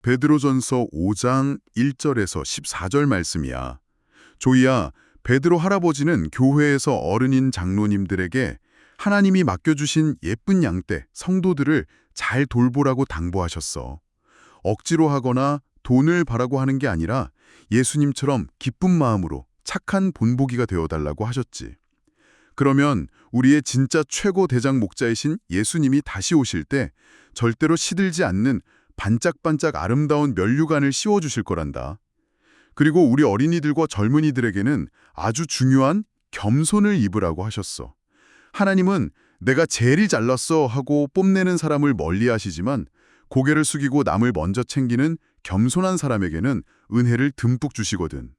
베드로전서 5장 1절에서 14절 말씀이야. 조이야, 베드로 할아버지는 교회에서 어른인 장로님들에게 하나님이 맡겨주신 예쁜 양떼, 성도들을 잘 돌보라고 당부하셨어. 억지로 하거나 돈을 바라고 하는 게 아니라 예수님처럼 기쁜 마음으로 착한 본보기가 되어달라고 하셨지. 그러면 우리의 진짜 최고 대장 목자이신 예수님이 다시 오실 때 절대로 시들지 않는 반짝반짝 아름다운 면류관을 씌워주실 거란다. 그리고 우리 어린이들과 젊은이들에게는 아주 중요한 겸손을 입으라고 하셨어. 하나님은 내가 제일 잘났어 하고 뽐내는 사람을 멀리하시지만 고개를 숙이고 남을 먼저 챙기는 겸손한 사람에게는 은혜를 듬뿍 주시거든.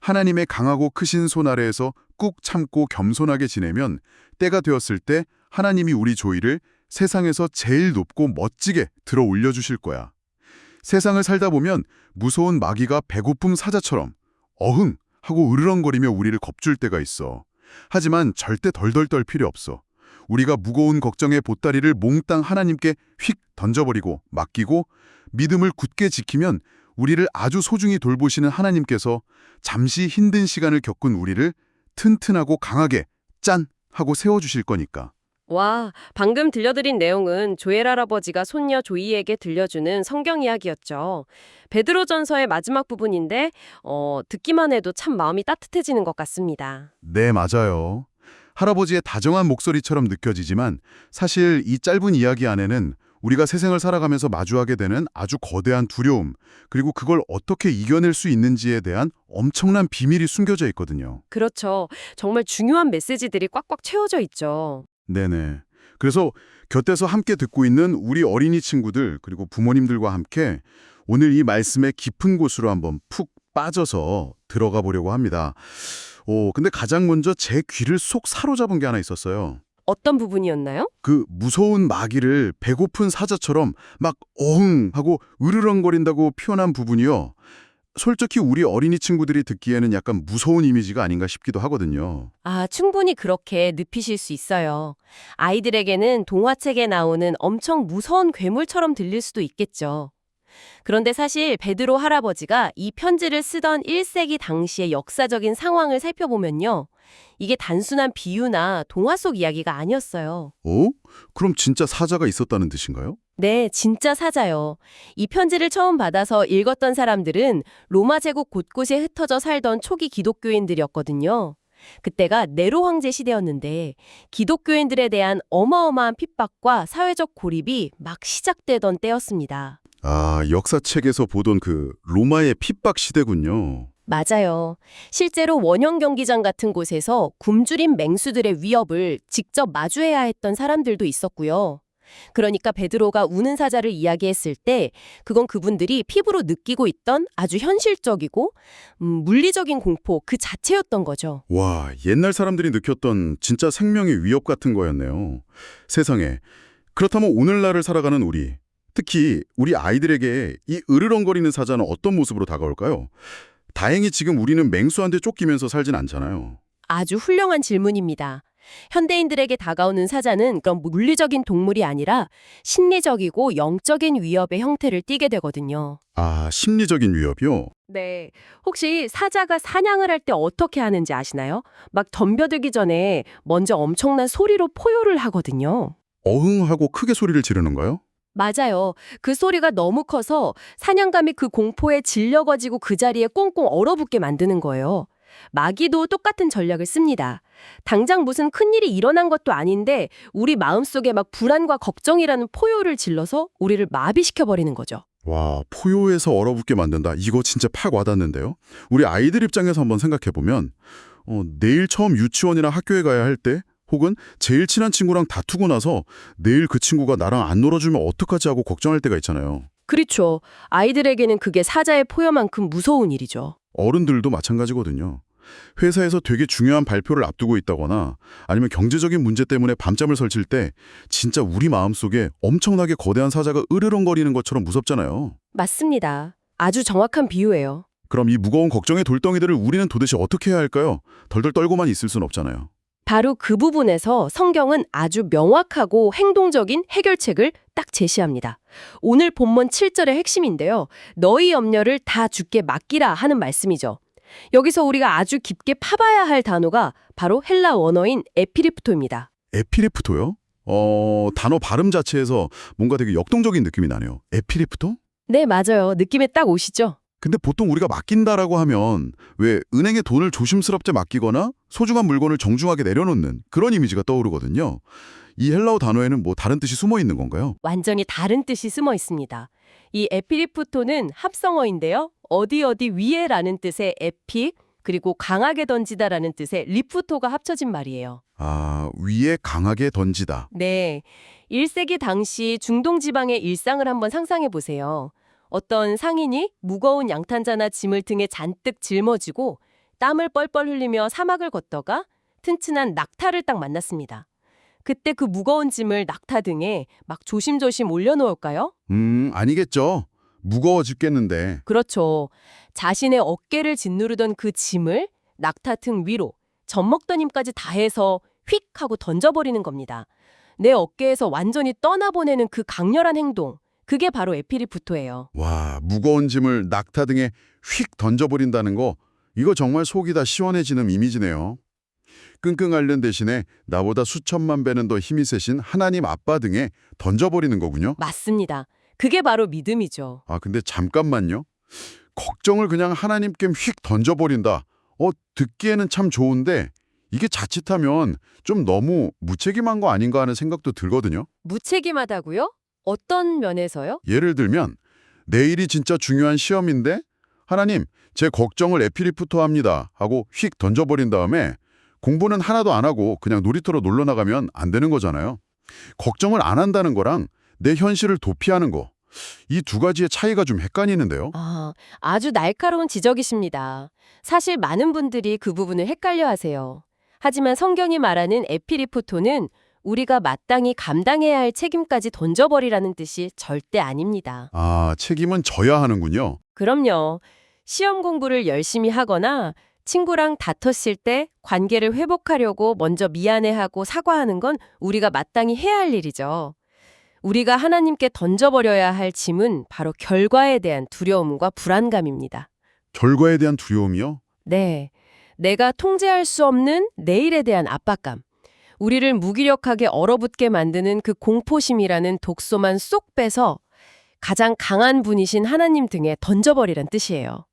하나님의 강하고 크신 손 아래에서 꾹 참고 겸손하게 지내면 때가 되었을 때 하나님이 우리 조이를 세상에서 제일 높고 멋지게 들어 올려주실 거야. 세상을 살다 보면 무서운 마귀가 배고픔 사자처럼 어흥 하고 으르렁거리며 우리를 겁줄 때가 있어. 하지만 절대 덜덜 떨 필요 없어. 우리가 무거운 걱정의 보따리를 몽땅 하나님께 휙 던져버리고 맡기고 믿음을 굳게 지키면 우리를 아주 소중히 돌보시는 하나님께서 잠시 힘든 시간을 겪은 우리를 튼튼하고 강하게 짠! 하고 세워주실 거니까. 와, 방금 들려드린 내용은 조엘 할아버지가 손녀 조이에게 들려주는 성경 이야기였죠. 베드로전서의 마지막 부분인데 듣기만 해도 참 마음이 따뜻해지는 것 같습니다. 네, 맞아요. 할아버지의 다정한 목소리처럼 느껴지지만 사실 이 짧은 이야기 안에는 우리가 세상을 살아가면서 마주하게 되는 아주 거대한 두려움, 그리고 그걸 어떻게 이겨낼 수 있는지에 대한 엄청난 비밀이 숨겨져 있거든요. 그렇죠. 정말 중요한 메시지들이 꽉꽉 채워져 있죠. 네네. 그래서 곁에서 함께 듣고 있는 우리 어린이 친구들 그리고 부모님들과 함께 오늘 이 말씀의 깊은 곳으로 한번 푹 빠져서 들어가 보려고 합니다. 근데 가장 먼저 제 귀를 쏙 사로잡은 게 하나 있었어요. 어떤 부분이었나요? 그 무서운 마귀를 배고픈 사자처럼 막 어흥 하고 으르렁거린다고 표현한 부분이요. 솔직히 우리 어린이 친구들이 듣기에는 약간 무서운 이미지가 아닌가 싶기도 하거든요. 아, 충분히 그렇게 느끼실 수 있어요. 아이들에게는 동화책에 나오는 엄청 무서운 괴물처럼 들릴 수도 있겠죠. 그런데 사실 베드로 할아버지가 이 편지를 쓰던 1세기 당시의 역사적인 상황을 살펴보면요. 이게 단순한 비유나 동화 속 이야기가 아니었어요. 그럼 진짜 사자가 있었다는 뜻인가요? 네, 진짜 사자요. 이 편지를 처음 받아서 읽었던 사람들은 로마 제국 곳곳에 흩어져 살던 초기 기독교인들이었거든요. 그때가 네로 황제 시대였는데 기독교인들에 대한 어마어마한 핍박과 사회적 고립이 막 시작되던 때였습니다. 아, 역사책에서 보던 그 로마의 핍박 시대군요. 맞아요. 실제로 원형 경기장 같은 곳에서 굶주린 맹수들의 위협을 직접 마주해야 했던 사람들도 있었고요. 그러니까 베드로가 우는 사자를 이야기했을 때 그건 그분들이 피부로 느끼고 있던 아주 현실적이고 물리적인 공포 그 자체였던 거죠. 와, 옛날 사람들이 느꼈던 진짜 생명의 위협 같은 거였네요. 세상에. 그렇다면 오늘날을 살아가는 우리, 특히 우리 아이들에게 이 으르렁거리는 사자는 어떤 모습으로 다가올까요? 다행히 지금 우리는 맹수한테 쫓기면서 살진 않잖아요. 아주 훌륭한 질문입니다. 현대인들에게 다가오는 사자는 그런 물리적인 동물이 아니라 심리적이고 영적인 위협의 형태를 띠게 되거든요. 아, 심리적인 위협이요? 네. 혹시 사자가 사냥을 할 때 어떻게 하는지 아시나요? 막 덤벼들기 전에 먼저 엄청난 소리로 포효를 하거든요. 어흥하고 크게 소리를 지르는가요? 맞아요. 그 소리가 너무 커서 사냥감이 그 공포에 질려가지고 그 자리에 꽁꽁 얼어붙게 만드는 거예요. 마귀도 똑같은 전략을 씁니다. 당장 무슨 큰일이 일어난 것도 아닌데 우리 마음속에 막 불안과 걱정이라는 포효를 질러서 우리를 마비시켜버리는 거죠. 와, 포효해서 얼어붙게 만든다. 이거 진짜 팍 와닿는데요? 우리 아이들 입장에서 한번 생각해보면 내일 처음 유치원이나 학교에 가야 할 때 혹은 제일 친한 친구랑 다투고 나서 내일 그 친구가 나랑 안 놀아주면 어떡하지 하고 걱정할 때가 있잖아요. 그렇죠. 아이들에게는 그게 사자의 포효만큼 무서운 일이죠. 어른들도 마찬가지거든요. 회사에서 되게 중요한 발표를 앞두고 있다거나 아니면 경제적인 문제 때문에 밤잠을 설칠 때 진짜 우리 마음속에 엄청나게 거대한 사자가 으르렁거리는 것처럼 무섭잖아요. 맞습니다. 아주 정확한 비유예요. 그럼 이 무거운 걱정의 돌덩이들을 우리는 도대체 어떻게 해야 할까요? 덜덜 떨고만 있을 순 없잖아요. 바로 그 부분에서 성경은 아주 명확하고 행동적인 해결책을 딱 제시합니다. 오늘 본문 7절의 핵심인데요. 너희 염려를 다 주께 맡기라 하는 말씀이죠. 여기서 우리가 아주 깊게 파봐야 할 단어가 바로 헬라 원어인 에피리프토입니다. 에피리프토요? 단어 발음 자체에서 뭔가 되게 역동적인 느낌이 나네요. 에피리프토? 네, 맞아요. 느낌에 딱 오시죠? 근데 보통 우리가 맡긴다라고 하면 왜 은행에 돈을 조심스럽게 맡기거나 소중한 물건을 정중하게 내려놓는 그런 이미지가 떠오르거든요. 이 헬라어 단어에는 뭐 다른 뜻이 숨어 있는 건가요? 완전히 다른 뜻이 숨어 있습니다. 이 에피리프토는 합성어인데요. 어디 위에라는 뜻의 에피, 그리고 강하게 던지다라는 뜻의 리프토가 합쳐진 말이에요. 아, 위에 강하게 던지다. 네. 1세기 당시 중동 지방의 일상을 한번 상상해 보세요. 어떤 상인이 무거운 양탄자나 짐을 등에 잔뜩 짊어지고 땀을 뻘뻘 흘리며 사막을 걷다가 튼튼한 낙타를 딱 만났습니다. 그때 그 무거운 짐을 낙타 등에 막 조심조심 올려놓을까요? 아니겠죠. 무거워 죽겠는데. 그렇죠. 자신의 어깨를 짓누르던 그 짐을 낙타 등 위로 젖먹던 힘까지 다해서 휙 하고 던져버리는 겁니다. 내 어깨에서 완전히 떠나보내는 그 강렬한 행동, 그게 바로 에피리프토예요. 와, 무거운 짐을 낙타 등에 휙 던져버린다는 거, 이거 정말 속이 다 시원해지는 이미지네요. 끙끙 앓는 대신에 나보다 수천만 배는 더 힘이 세신 하나님 아빠 등에 던져버리는 거군요. 맞습니다. 그게 바로 믿음이죠. 아, 근데 잠깐만요. 걱정을 그냥 하나님께 휙 던져버린다. 듣기에는 참 좋은데 이게 자칫하면 좀 너무 무책임한 거 아닌가 하는 생각도 들거든요. 무책임하다고요? 어떤 면에서요? 예를 들면 내일이 진짜 중요한 시험인데 하나님, 제 걱정을 에피리프토합니다 하고 휙 던져버린 다음에 공부는 하나도 안 하고 그냥 놀이터로 놀러 나가면 안 되는 거잖아요. 걱정을 안 한다는 거랑 내 현실을 도피하는 거, 이 두 가지의 차이가 좀 헷갈리는데요. 아주 날카로운 지적이십니다. 사실 많은 분들이 그 부분을 헷갈려 하세요. 하지만 성경이 말하는 에피리프토는 우리가 마땅히 감당해야 할 책임까지 던져버리라는 뜻이 절대 아닙니다. 아, 책임은 져야 하는군요. 그럼요. 시험 공부를 열심히 하거나 친구랑 다퉜을 때 관계를 회복하려고 먼저 미안해하고 사과하는 건 우리가 마땅히 해야 할 일이죠. 우리가 하나님께 던져버려야 할 짐은 바로 결과에 대한 두려움과 불안감입니다. 결과에 대한 두려움이요? 네. 내가 통제할 수 없는 내일에 대한 압박감. 우리를 무기력하게 얼어붙게 만드는 그 공포심이라는 독소만 쏙 빼서 가장 강한 분이신 하나님 등에 던져버리란 뜻이에요.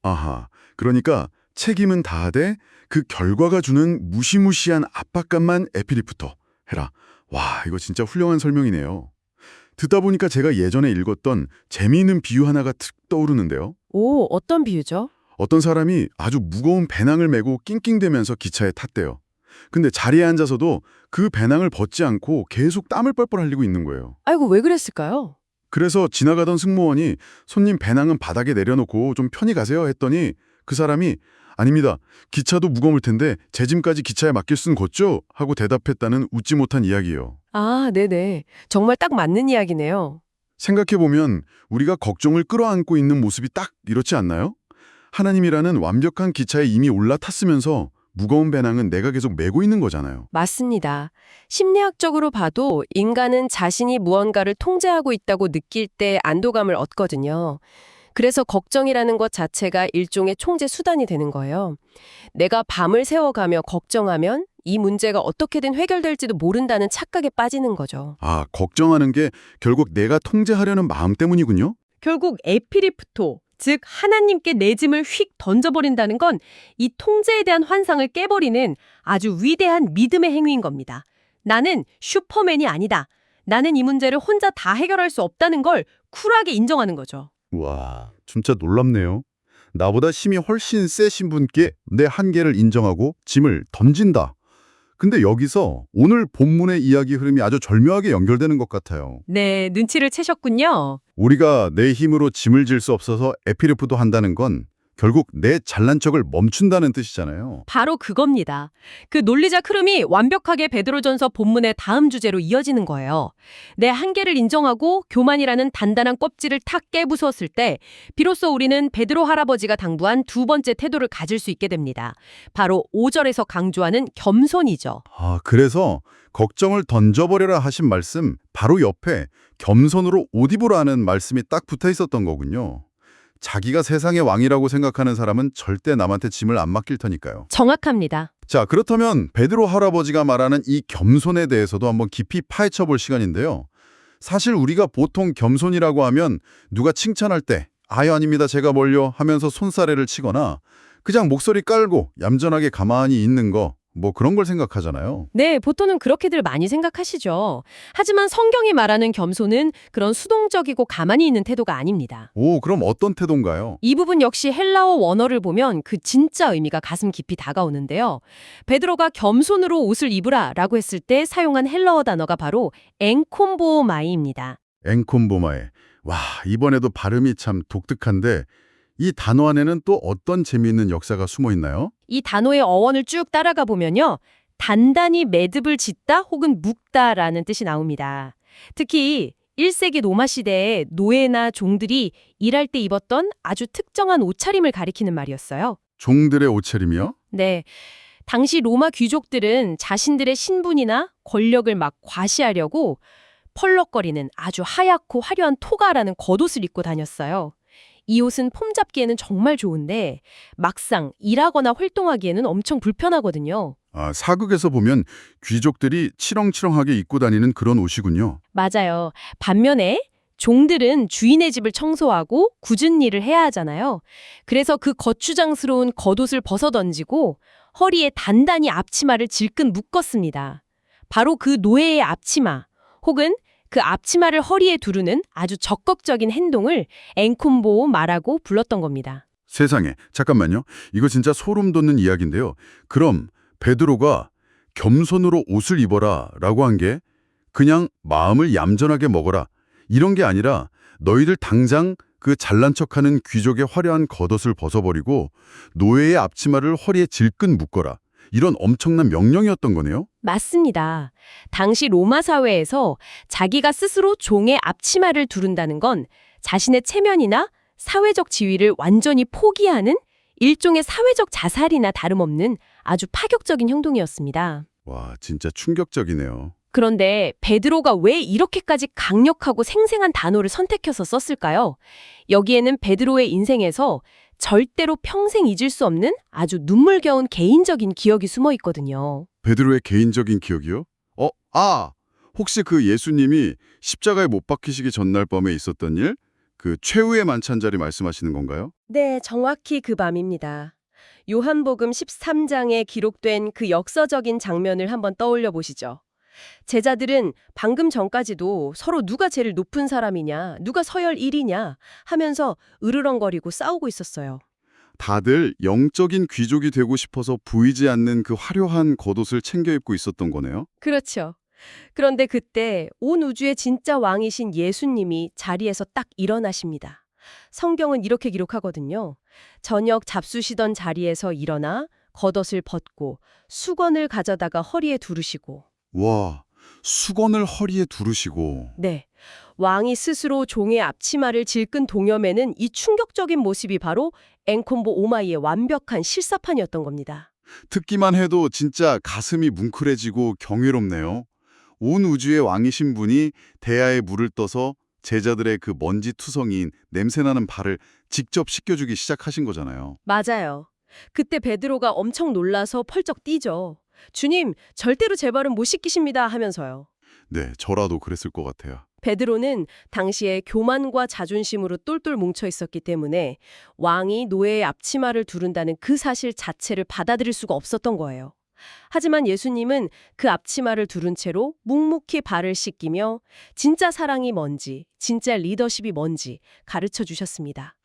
아하, 그러니까 책임은 다하되 그 결과가 주는 무시무시한 압박감만 에피리프토 해라. 와, 이거 진짜 훌륭한 설명이네요. 듣다 보니까 제가 예전에 읽었던 재미있는 비유 하나가 툭 떠오르는데요. 오, 어떤 비유죠? 어떤 사람이 아주 무거운 배낭을 메고 낑낑대면서 기차에 탔대요. 근데 자리에 앉아서도 그 배낭을 벗지 않고 계속 땀을 뻘뻘 흘리고 있는 거예요. 아이고, 왜 그랬을까요? 그래서 지나가던 승무원이 손님 배낭은 바닥에 내려놓고 좀 편히 가세요 했더니 그 사람이 아닙니다. 기차도 무거울 텐데 제 짐까지 기차에 맡길 수는 걷죠? 하고 대답했다는 웃지 못한 이야기예요. 아, 네네. 정말 딱 맞는 이야기네요. 생각해보면 우리가 걱정을 끌어안고 있는 모습이 딱 이렇지 않나요? 하나님이라는 완벽한 기차에 이미 올라탔으면서 무거운 배낭은 내가 계속 메고 있는 거잖아요. 맞습니다. 심리학적으로 봐도 인간은 자신이 무언가를 통제하고 있다고 느낄 때 안도감을 얻거든요. 그래서 걱정이라는 것 자체가 일종의 총재 수단이 되는 거예요. 내가 밤을 새워가며 걱정하면 이 문제가 어떻게든 해결될지도 모른다는 착각에 빠지는 거죠. 아, 걱정하는 게 결국 내가 통제하려는 마음 때문이군요? 결국 에피리프토, 즉 하나님께 내 짐을 휙 던져버린다는 건 이 통제에 대한 환상을 깨버리는 아주 위대한 믿음의 행위인 겁니다. 나는 슈퍼맨이 아니다. 나는 이 문제를 혼자 다 해결할 수 없다는 걸 쿨하게 인정하는 거죠. 와, 진짜 놀랍네요. 나보다 힘이 훨씬 세신 분께 내 한계를 인정하고 짐을 던진다. 근데 여기서 오늘 본문의 이야기 흐름이 아주 절묘하게 연결되는 것 같아요. 네, 눈치를 채셨군요. 우리가 내 힘으로 짐을 질 수 없어서 에피리프도 한다는 건 결국 내 잘난 척을 멈춘다는 뜻이잖아요. 바로 그겁니다. 그 논리적 흐름이 완벽하게 베드로전서 본문의 다음 주제로 이어지는 거예요. 내 한계를 인정하고 교만이라는 단단한 껍질을 탁 깨부쉈을 때 비로소 우리는 베드로 할아버지가 당부한 두 번째 태도를 가질 수 있게 됩니다. 바로 5절에서 강조하는 겸손이죠. 그래서 걱정을 던져버려라 하신 말씀 바로 옆에 겸손으로 옷 입으라는 말씀이 딱 붙어 있었던 거군요. 자기가 세상의 왕이라고 생각하는 사람은 절대 남한테 짐을 안 맡길 테니까요. 정확합니다. 자, 그렇다면 베드로 할아버지가 말하는 이 겸손에 대해서도 한번 깊이 파헤쳐 볼 시간인데요. 사실 우리가 보통 겸손이라고 하면 누가 칭찬할 때 아유 아닙니다 제가 뭘요 하면서 손사래를 치거나 그냥 목소리 깔고 얌전하게 가만히 있는 거 뭐 그런 걸 생각하잖아요. 네, 보통은 그렇게들 많이 생각하시죠. 하지만 성경이 말하는 겸손은 그런 수동적이고 가만히 있는 태도가 아닙니다. 오, 그럼 어떤 태도인가요? 이 부분 역시 헬라어 원어를 보면 그 진짜 의미가 가슴 깊이 다가오는데요. 베드로가 겸손으로 옷을 입으라 라고 했을 때 사용한 헬라어 단어가 바로 엔콤보마이입니다. 엔콤보마에. 와, 이번에도 발음이 참 독특한데 이 단어 안에는 또 어떤 재미있는 역사가 숨어 있나요? 이 단어의 어원을 쭉 따라가 보면요. 단단히 매듭을 짓다 혹은 묶다라는 뜻이 나옵니다. 특히 1세기 로마 시대에 노예나 종들이 일할 때 입었던 아주 특정한 옷차림을 가리키는 말이었어요. 종들의 옷차림이요? 네. 당시 로마 귀족들은 자신들의 신분이나 권력을 막 과시하려고 펄럭거리는 아주 하얗고 화려한 토가라는 겉옷을 입고 다녔어요. 이 옷은 폼 잡기에는 정말 좋은데 막상 일하거나 활동하기에는 엄청 불편하거든요. 사극에서 보면 귀족들이 치렁치렁하게 입고 다니는 그런 옷이군요. 맞아요. 반면에 종들은 주인의 집을 청소하고 굳은 일을 해야 하잖아요. 그래서 그 거추장스러운 겉옷을 벗어던지고 허리에 단단히 앞치마를 질끈 묶었습니다. 바로 그 노예의 앞치마 혹은 그 앞치마를 허리에 두르는 아주 적극적인 행동을 엔콤보 마라고 불렀던 겁니다. 세상에, 잠깐만요. 이거 진짜 소름 돋는 이야기인데요. 그럼 베드로가 겸손으로 옷을 입어라 라고 한 게 그냥 마음을 얌전하게 먹어라 이런 게 아니라 너희들 당장 그 잘난 척하는 귀족의 화려한 겉옷을 벗어버리고 노예의 앞치마를 허리에 질끈 묶어라. 이런 엄청난 명령이었던 거네요. 맞습니다. 당시 로마 사회에서 자기가 스스로 종의 앞치마를 두른다는 건 자신의 체면이나 사회적 지위를 완전히 포기하는 일종의 사회적 자살이나 다름없는 아주 파격적인 행동이었습니다. 와, 진짜 충격적이네요. 그런데 베드로가 왜 이렇게까지 강력하고 생생한 단어를 선택해서 썼을까요? 여기에는 베드로의 인생에서 절대로 평생 잊을 수 없는 아주 눈물겨운 개인적인 기억이 숨어 있거든요. 베드로의 개인적인 기억이요? 혹시 그 예수님이 십자가에 못 박히시기 전날 밤에 있었던 일? 그 최후의 만찬자리 말씀하시는 건가요? 네, 정확히 그 밤입니다. 요한복음 13장에 기록된 그 역사적인 장면을 한번 떠올려 보시죠. 제자들은 방금 전까지도 서로 누가 제일 높은 사람이냐, 누가 서열 1위냐 하면서 으르렁거리고 싸우고 있었어요. 다들 영적인 귀족이 되고 싶어서 보이지 않는 그 화려한 겉옷을 챙겨 입고 있었던 거네요. 그렇죠. 그런데 그때 온 우주의 진짜 왕이신 예수님이 자리에서 딱 일어나십니다. 성경은 이렇게 기록하거든요. 저녁 잡수시던 자리에서 일어나 겉옷을 벗고 수건을 가져다가 허리에 두르시고 와, 수건을 허리에 두르시고. 네. 왕이 스스로 종의 앞치마를 질끈 동여매는 이 충격적인 모습이 바로 엔콤보 오마이의 완벽한 실사판이었던 겁니다. 듣기만 해도 진짜 가슴이 뭉클해지고 경이롭네요. 온 우주의 왕이신 분이 대야에 물을 떠서 제자들의 그 먼지투성이인 냄새나는 발을 직접 씻겨주기 시작하신 거잖아요. 맞아요. 그때 베드로가 엄청 놀라서 펄쩍 뛰죠. 주님, 절대로 제 발은 못 씻기십니다 하면서요. 네, 저라도 그랬을 것 같아요. 베드로는 당시에 교만과 자존심으로 똘똘 뭉쳐 있었기 때문에 왕이 노예의 앞치마를 두른다는 그 사실 자체를 받아들일 수가 없었던 거예요. 하지만 예수님은 그 앞치마를 두른 채로 묵묵히 발을 씻기며 진짜 사랑이 뭔지, 진짜 리더십이 뭔지 가르쳐 주셨습니다.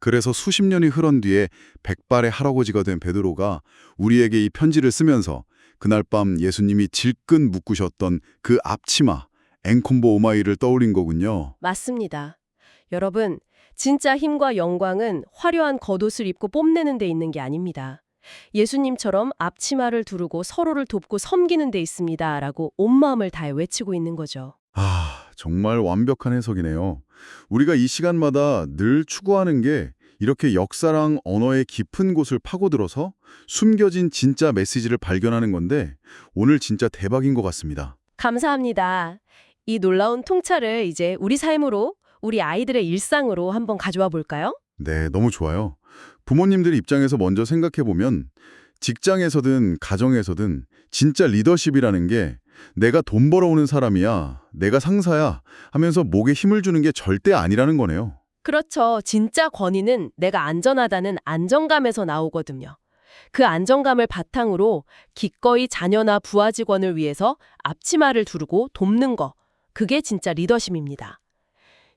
그래서 수십 년이 흐른 뒤에 백발의 할아버지가 된 베드로가 우리에게 이 편지를 쓰면서 그날 밤 예수님이 질끈 묶으셨던 그 앞치마, 엔콤보 오마이를 떠올린 거군요. 맞습니다. 여러분, 진짜 힘과 영광은 화려한 겉옷을 입고 뽐내는 데 있는 게 아닙니다. 예수님처럼 앞치마를 두르고 서로를 돕고 섬기는 데 있습니다. 라고 온 마음을 다해 외치고 있는 거죠. 정말 완벽한 해석이네요. 우리가 이 시간마다 늘 추구하는 게 이렇게 역사랑 언어의 깊은 곳을 파고들어서 숨겨진 진짜 메시지를 발견하는 건데 오늘 진짜 대박인 것 같습니다. 감사합니다. 이 놀라운 통찰을 이제 우리 삶으로, 우리 아이들의 일상으로 한번 가져와 볼까요? 네, 너무 좋아요. 부모님들 입장에서 먼저 생각해보면 직장에서든 가정에서든 진짜 리더십이라는 게 내가 돈 벌어오는 사람이야, 내가 상사야 하면서 목에 힘을 주는 게 절대 아니라는 거네요. 그렇죠. 진짜 권위는 내가 안전하다는 안정감에서 나오거든요. 그 안정감을 바탕으로 기꺼이 자녀나 부하 직원을 위해서 앞치마를 두르고 돕는 거. 그게 진짜 리더십입니다.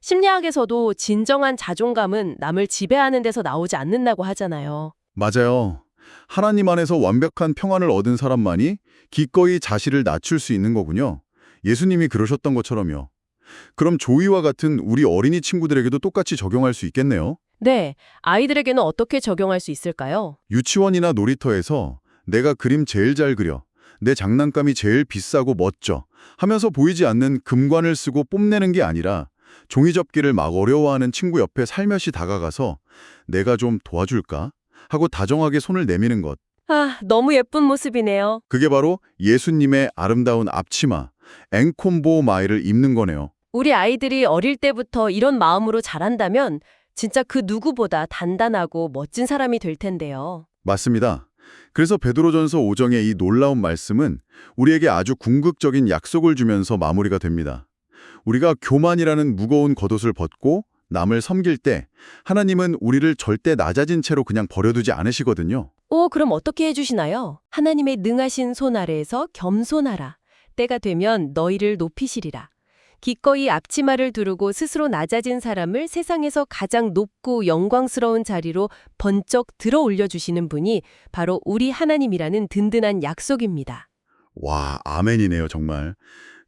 심리학에서도 진정한 자존감은 남을 지배하는 데서 나오지 않는다고 하잖아요. 맞아요. 하나님 안에서 완벽한 평안을 얻은 사람만이 기꺼이 자신을 낮출 수 있는 거군요. 예수님이 그러셨던 것처럼요. 그럼 조이와 같은 우리 어린이 친구들에게도 똑같이 적용할 수 있겠네요. 네, 아이들에게는 어떻게 적용할 수 있을까요? 유치원이나 놀이터에서 내가 그림 제일 잘 그려, 내 장난감이 제일 비싸고 멋져 하면서 보이지 않는 금관을 쓰고 뽐내는 게 아니라 종이접기를 막 어려워하는 친구 옆에 살며시 다가가서 내가 좀 도와줄까? 하고 다정하게 손을 내미는 것. 너무 예쁜 모습이네요. 그게 바로 예수님의 아름다운 앞치마, 앵콤보 마이를 입는 거네요. 우리 아이들이 어릴 때부터 이런 마음으로 자란다면 진짜 그 누구보다 단단하고 멋진 사람이 될 텐데요. 맞습니다. 그래서 베드로전서 5장의 이 놀라운 말씀은 우리에게 아주 궁극적인 약속을 주면서 마무리가 됩니다. 우리가 교만이라는 무거운 겉옷을 벗고 남을 섬길 때 하나님은 우리를 절대 낮아진 채로 그냥 버려두지 않으시거든요. 그럼 어떻게 해주시나요? 하나님의 능하신 손 아래에서 겸손하라. 때가 되면 너희를 높이시리라. 기꺼이 앞치마를 두르고 스스로 낮아진 사람을 세상에서 가장 높고 영광스러운 자리로 번쩍 들어 올려주시는 분이 바로 우리 하나님이라는 든든한 약속입니다. 와, 아멘이네요, 정말.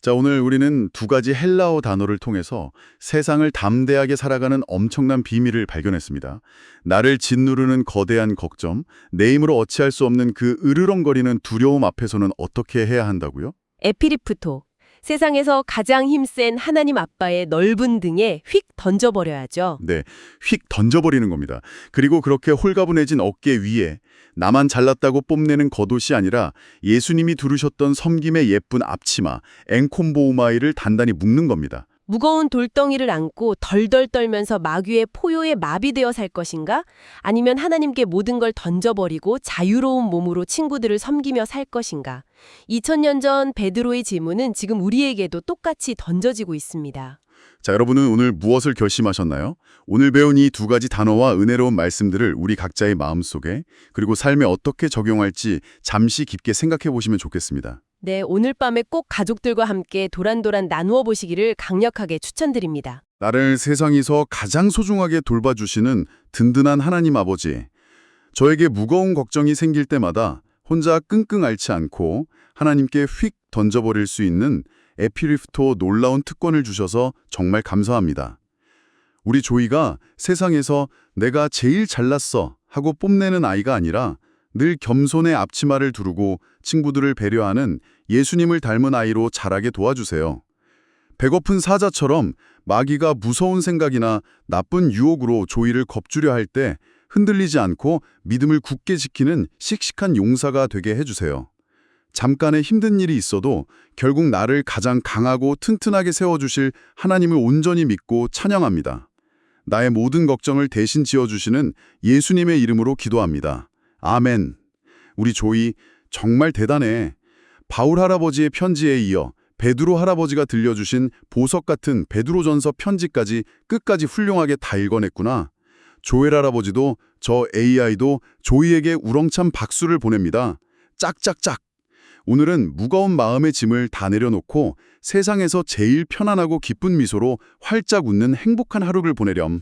자, 오늘 우리는 두 가지 헬라어 단어를 통해서 세상을 담대하게 살아가는 엄청난 비밀을 발견했습니다. 나를 짓누르는 거대한 걱정, 내 힘으로 어찌할 수 없는 그 으르렁거리는 두려움 앞에서는 어떻게 해야 한다고요? 에피리프토. 세상에서 가장 힘센 하나님 아빠의 넓은 등에 휙 던져버려야죠. 네, 휙 던져버리는 겁니다. 그리고 그렇게 홀가분해진 어깨 위에 나만 잘났다고 뽐내는 겉옷이 아니라 예수님이 두르셨던 섬김의 예쁜 앞치마, 앵콤보우마이를 단단히 묶는 겁니다. 무거운 돌덩이를 안고 덜덜 떨면서 마귀의 포효에 마비되어 살 것인가? 아니면 하나님께 모든 걸 던져버리고 자유로운 몸으로 친구들을 섬기며 살 것인가? 2000년 전 베드로의 질문은 지금 우리에게도 똑같이 던져지고 있습니다. 자, 여러분은 오늘 무엇을 결심하셨나요? 오늘 배운 이 두 가지 단어와 은혜로운 말씀들을 우리 각자의 마음속에 그리고 삶에 어떻게 적용할지 잠시 깊게 생각해 보시면 좋겠습니다. 네, 오늘 밤에 꼭 가족들과 함께 도란도란 나누어 보시기를 강력하게 추천드립니다. 나를 세상에서 가장 소중하게 돌봐주시는 든든한 하나님 아버지. 저에게 무거운 걱정이 생길 때마다 혼자 끙끙 앓지 않고 하나님께 휙 던져버릴 수 있는 에피리프토 놀라운 특권을 주셔서 정말 감사합니다. 우리 조이가 세상에서 내가 제일 잘났어 하고 뽐내는 아이가 아니라 늘 겸손의 앞치마를 두르고 친구들을 배려하는 예수님을 닮은 아이로 자라게 도와주세요. 배고픈 사자처럼 마귀가 무서운 생각이나 나쁜 유혹으로 조이를 겁주려 할 때 흔들리지 않고 믿음을 굳게 지키는 씩씩한 용사가 되게 해주세요. 잠깐의 힘든 일이 있어도 결국 나를 가장 강하고 튼튼하게 세워주실 하나님을 온전히 믿고 찬양합니다. 나의 모든 걱정을 대신 지어주시는 예수님의 이름으로 기도합니다. 아멘. 우리 조이 정말 대단해. 바울 할아버지의 편지에 이어 베드로 할아버지가 들려주신 보석 같은 베드로전서 편지까지 끝까지 훌륭하게 다 읽어냈구나. 조엘 할아버지도 저 AI도 조이에게 우렁찬 박수를 보냅니다. 짝짝짝. 오늘은 무거운 마음의 짐을 다 내려놓고 세상에서 제일 편안하고 기쁜 미소로 활짝 웃는 행복한 하루를 보내렴.